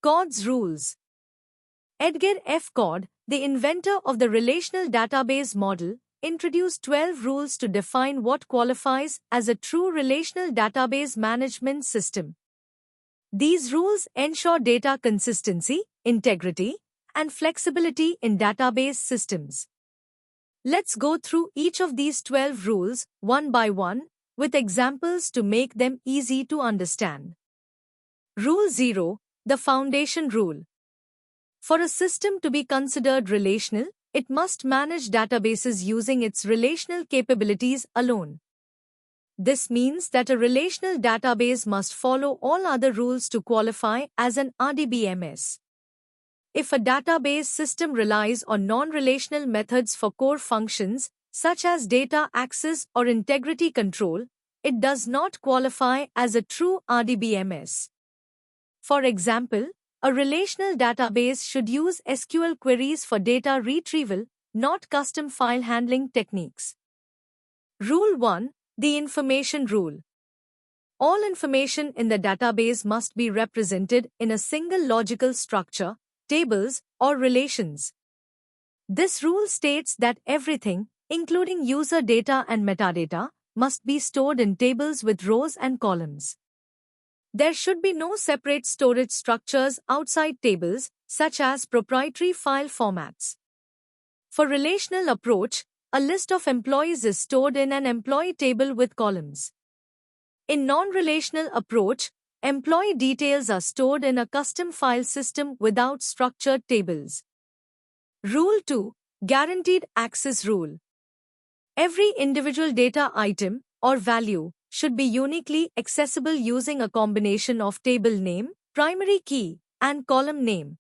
Codd's rules. Edgar F. Codd, the inventor of the relational database model, introduced 12 rules to define what qualifies as a true relational database management system. These rules ensure data consistency, integrity, and flexibility in database systems. Let's go through each of these 12 rules one by one, with examples to make them easy to understand. Rule 0, the foundation rule. For a system to be considered relational, it must manage databases using its relational capabilities alone. This means that a relational database must follow all other rules to qualify as an RDBMS. If a database system relies on non-relational methods for core functions, such as data access or integrity control, it does not qualify as a true RDBMS. For example, a relational database should use SQL queries for data retrieval, not custom file handling techniques. Rule 1, the information rule. All information in the database must be represented in a single logical structure, tables, or relations. This rule states that everything, including user data and metadata, must be stored in tables with rows and columns. There should be no separate storage structures outside tables, such as proprietary file formats. For relational approach, a list of employees is stored in an employee table with columns. In non-relational approach, employee details are stored in a custom file system without structured tables. Rule 2, guaranteed access rule. Every individual data item or value should be uniquely accessible using a combination of table name, primary key, and column name.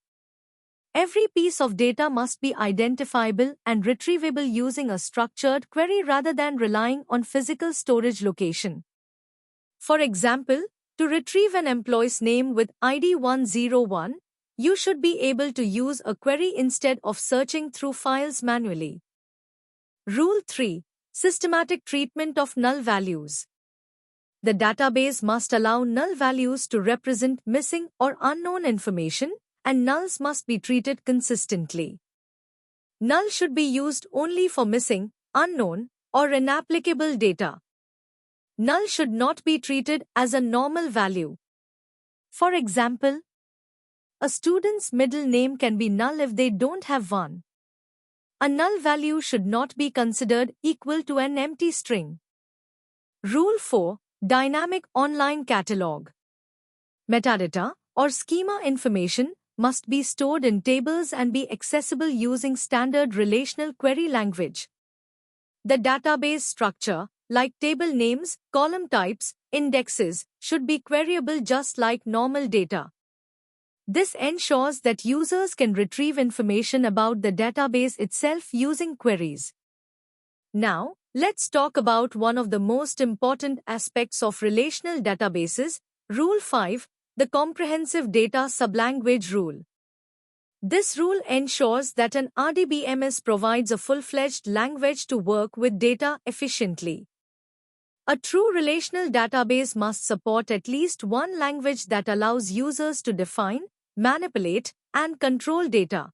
Every piece of data must be identifiable and retrievable using a structured query rather than relying on physical storage location. For example, to retrieve an employee's name with ID 101, you should be able to use a query instead of searching through files manually. Rule 3, systematic treatment of null values. The database must allow null values to represent missing or unknown information, and nulls must be treated consistently. Null should be used only for missing, unknown, or inapplicable data. Null should not be treated as a normal value. For example, a student's middle name can be null if they don't have one. A null value should not be considered equal to an empty string. Rule 4, dynamic online catalog. Metadata, or schema information, must be stored in tables and be accessible using standard relational query language. The database structure, like table names, column types, indexes, should be queryable just like normal data. This ensures that users can retrieve information about the database itself using queries. Now, let's talk about one of the most important aspects of relational databases, Rule 5, the Comprehensive Data Sublanguage Rule. This rule ensures that an RDBMS provides a full-fledged language to work with data efficiently. A true relational database must support at least one language that allows users to define, manipulate, and control data.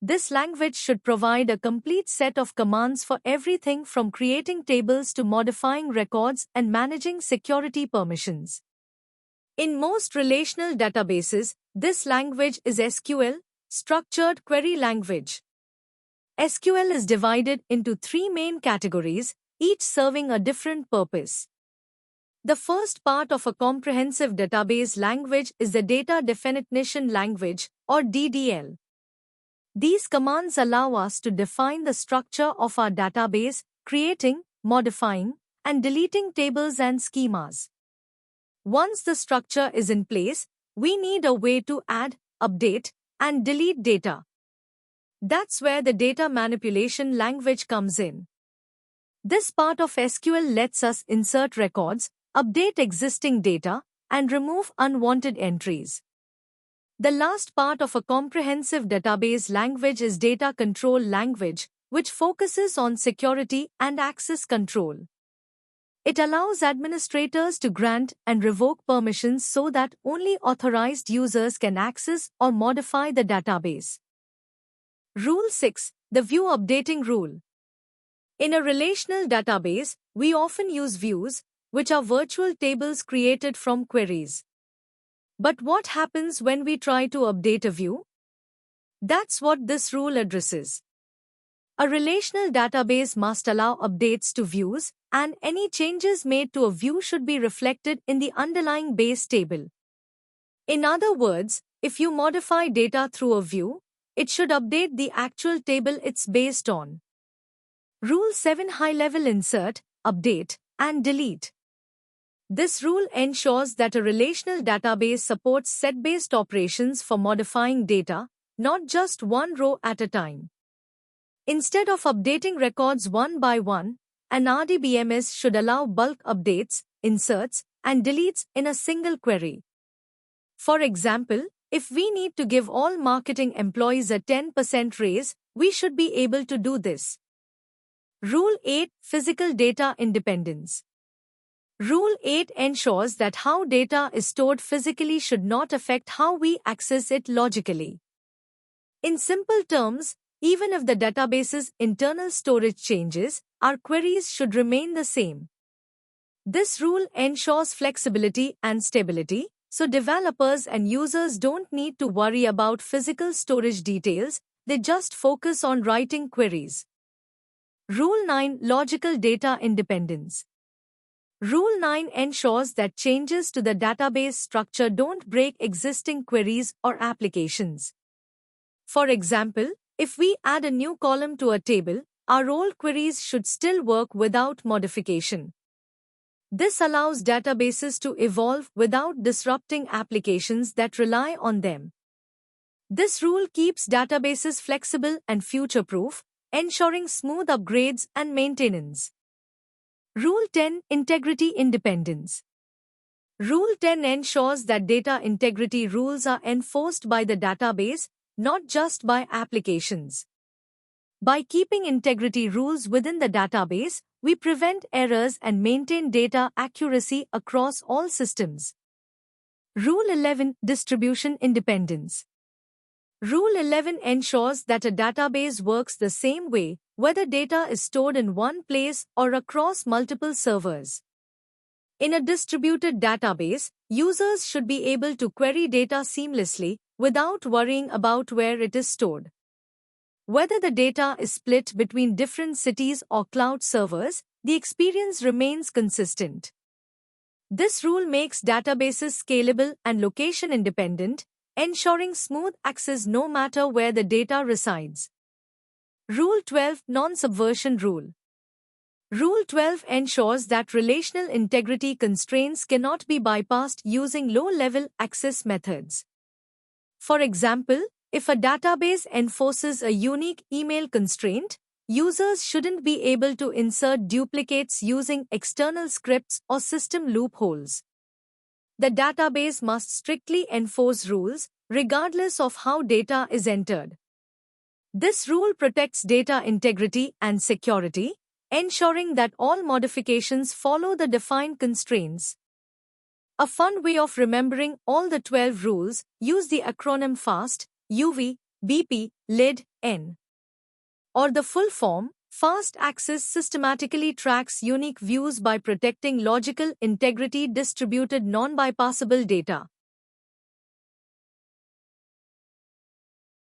This language should provide a complete set of commands for everything from creating tables to modifying records and managing security permissions. In most relational databases, this language is SQL, Structured Query Language. SQL is divided into three main categories, each serving a different purpose. The first part of a comprehensive database language is the Data Definition Language, or DDL. These commands allow us to define the structure of our database, creating, modifying, and deleting tables and schemas. Once the structure is in place, we need a way to add, update, and delete data. That's where the data manipulation language comes in. This part of SQL lets us insert records, update existing data, and remove unwanted entries. The last part of a comprehensive database language is Data Control Language, which focuses on security and access control. It allows administrators to grant and revoke permissions so that only authorized users can access or modify the database. Rule 6. The View Updating Rule. In a relational database, we often use views, which are virtual tables created from queries. But what happens when we try to update a view? That's what this rule addresses. A relational database must allow updates to views, and any changes made to a view should be reflected in the underlying base table. In other words, if you modify data through a view, it should update the actual table it's based on. Rule 7. High-level insert, update, and delete. This rule ensures that a relational database supports set-based operations for modifying data, not just one row at a time. Instead of updating records one by one, an RDBMS should allow bulk updates, inserts, and deletes in a single query. For example, if we need to give all marketing employees a 10% raise, we should be able to do this. Rule 8. Physical data independence. Rule 8 ensures that how data is stored physically should not affect how we access it logically. In simple terms, even if the database's internal storage changes, our queries should remain the same. This rule ensures flexibility and stability, so developers and users don't need to worry about physical storage details, they just focus on writing queries. Rule 9. Logical data independence. Rule 9 ensures that changes to the database structure don't break existing queries or applications. For example, if we add a new column to a table, our old queries should still work without modification. This allows databases to evolve without disrupting applications that rely on them. This rule keeps databases flexible and future-proof, ensuring smooth upgrades and maintenance. Rule 10. Integrity independence. Rule 10 ensures that data integrity rules are enforced by the database, not just by applications. By keeping integrity rules within the database, we prevent errors and maintain data accuracy across all systems. Rule 11. Distribution independence. Rule 11 ensures that a database works the same way, whether data is stored in one place or across multiple servers. In a distributed database, users should be able to query data seamlessly, without worrying about where it is stored. Whether the data is split between different cities or cloud servers, the experience remains consistent. This rule makes databases scalable and location independent, ensuring smooth access no matter where the data resides. Rule 12. Non-subversion rule. Rule 12 ensures that relational integrity constraints cannot be bypassed using low-level access methods. For example, if a database enforces a unique email constraint, users shouldn't be able to insert duplicates using external scripts or system loopholes. The database must strictly enforce rules, regardless of how data is entered. This rule protects data integrity and security, ensuring that all modifications follow the defined constraints. A fun way of remembering all the 12 rules, use the acronym FAST, UV, BP, LID, N. Or the full form, Fast Access systematically tracks unique views by protecting logical integrity distributed non-bypassable data.